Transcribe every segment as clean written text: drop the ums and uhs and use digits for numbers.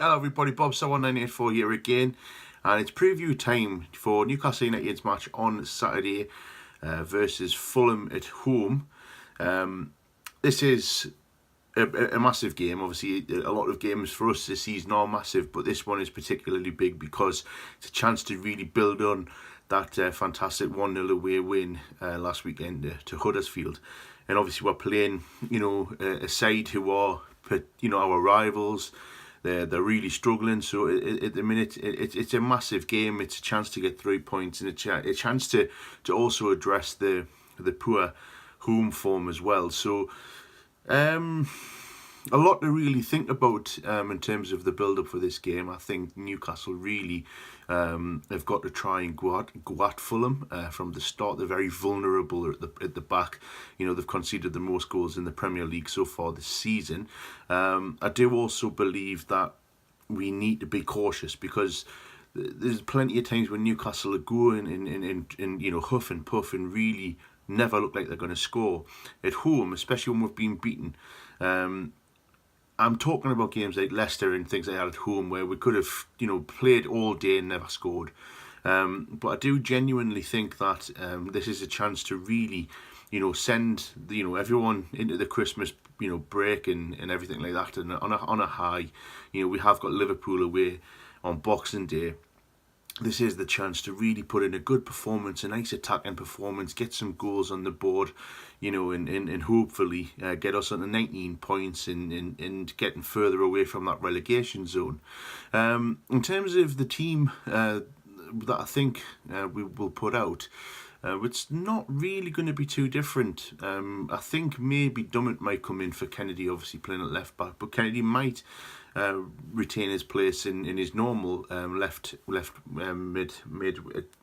Hello everybody, Bob So 1984 here again, and it's preview time for Newcastle United's match on Saturday versus Fulham at home. This is a massive game. Obviously, a lot of games for us this season are massive, but this one is particularly big because it's a chance to really build on that fantastic 1-0 away win last weekend to Huddersfield. And obviously we're playing, a side who are, our rivals. They're really struggling. So at the minute, it's a massive game. It's a chance to get 3 points and a chance to also address the poor home form as well. So a lot to really think about in terms of the build-up for this game. I think Newcastle really have got to try and go at Fulham from the start. They're very vulnerable at the back. They've conceded the most goals in the Premier League so far this season. I do also believe that we need to be cautious because there's plenty of times when Newcastle are going in huff and puff and really never look like they're going to score at home, especially when we've been beaten. I'm talking about games like Leicester and things like that at home where we could have, played all day and never scored. But I do genuinely think that this is a chance to really, send everyone into the Christmas, break and everything like that, and on a high. We have got Liverpool away on Boxing Day. This is the chance to really put in a good performance, a nice attacking performance, get some goals on the board, and hopefully get us on the 19 points and getting further away from that relegation zone. In terms of the team that I think we will put out, it's not really going to be too different. I think maybe Dummett might come in for Kennedy, obviously playing at left back, but Kennedy might retain his place in his normal left mid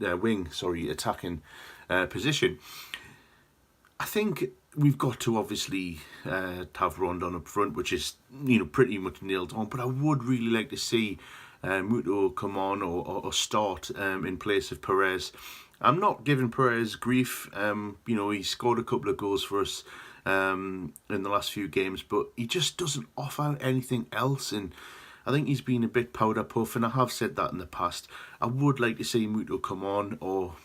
wing, attacking position. I think we've got to obviously have Rondon up front, which is pretty much nailed on. But I would really like to see Muto come on or start in place of Perez. I'm not giving Perez grief. He scored a couple of goals for us in the last few games, but he just doesn't offer anything else. And I think he's been a bit powder puff, and I have said that in the past. I would like to see Muto come on or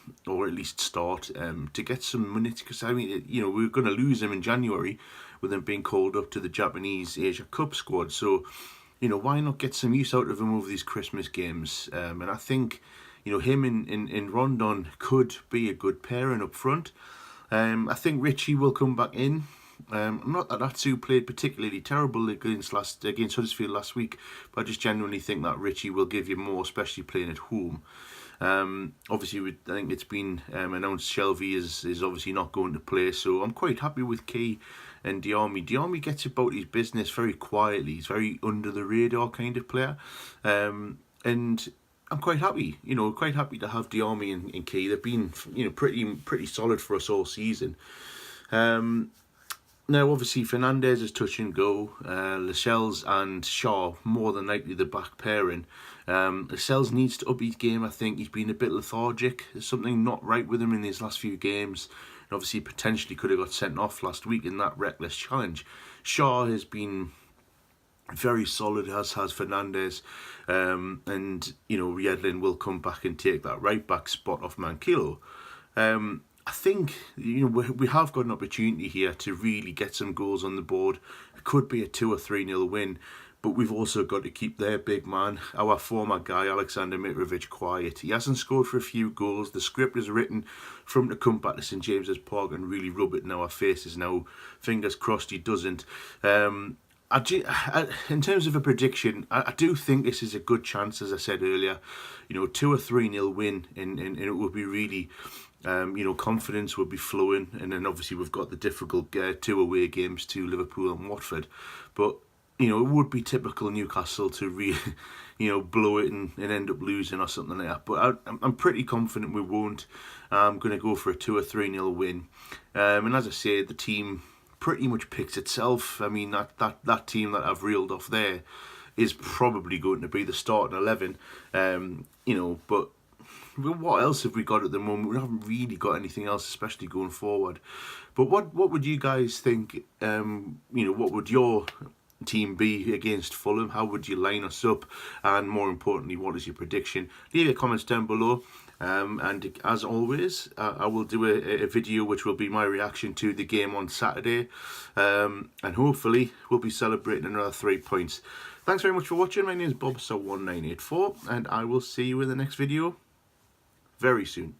at least start to get some minutes, because we're going to lose him in January with him being called up to the Japanese Asia Cup squad. So why not get some use out of him over these Christmas games? And I think him and Rondon could be a good pairing up front. I think Richie will come back in. Not that Atsu played particularly terrible against Huddersfield last week, but I just genuinely think that Richie will give you more, especially playing at home. Obviously, I think it's been announced Shelvey is obviously not going to play, so I'm quite happy with Key and Diarmi. Diarmi gets about his business very quietly. He's very under the radar kind of player, and I'm quite happy. Quite happy to have Diarmi and Key. They've been pretty solid for us all season. Now, obviously, Fernandez is touch and go. Lascelles and Shaw, more than likely the back pairing. Lascelles needs to up his game, I think. He's been a bit lethargic. There's something not right with him in these last few games. And obviously, potentially could have got sent off last week in that reckless challenge. Shaw has been very solid, as has Fernandez. And, Riedlin will come back and take that right back spot off Manquillo. I think we have got an opportunity here to really get some goals on the board. It could be a 2 or 3-0 win, but we've also got to keep their big man, our former guy Alexander Mitrovic, quiet. He hasn't scored for a few goals. The script is written for him to come back to St James's Park and really rub it in our faces. Now, fingers crossed he doesn't. In terms of a prediction, I do think this is a good chance, as I said earlier. 2 or 3-0 win, and it will be really. Confidence will be flowing, and then obviously we've got the difficult 2 away games to Liverpool and Watford. But it would be typical Newcastle to really, blow it and end up losing or something like that. But I'm pretty confident we won't. I'm going to go for a 2 or 3-0 win. And as I say, the team pretty much picks itself. I mean, that team that I've reeled off there is probably going to be the starting 11. But what else have we got at the moment? We haven't really got anything else, especially going forward. But what would you guys think? What would your Team B against Fulham? How would you line us up? And more importantly, what is your prediction? Leave your comments down below. And as always, I will do a video which will be my reaction to the game on Saturday. And hopefully we'll be celebrating another 3 points. Thanks very much for watching. My name is Bobster1984, and I will see you in the next video very soon.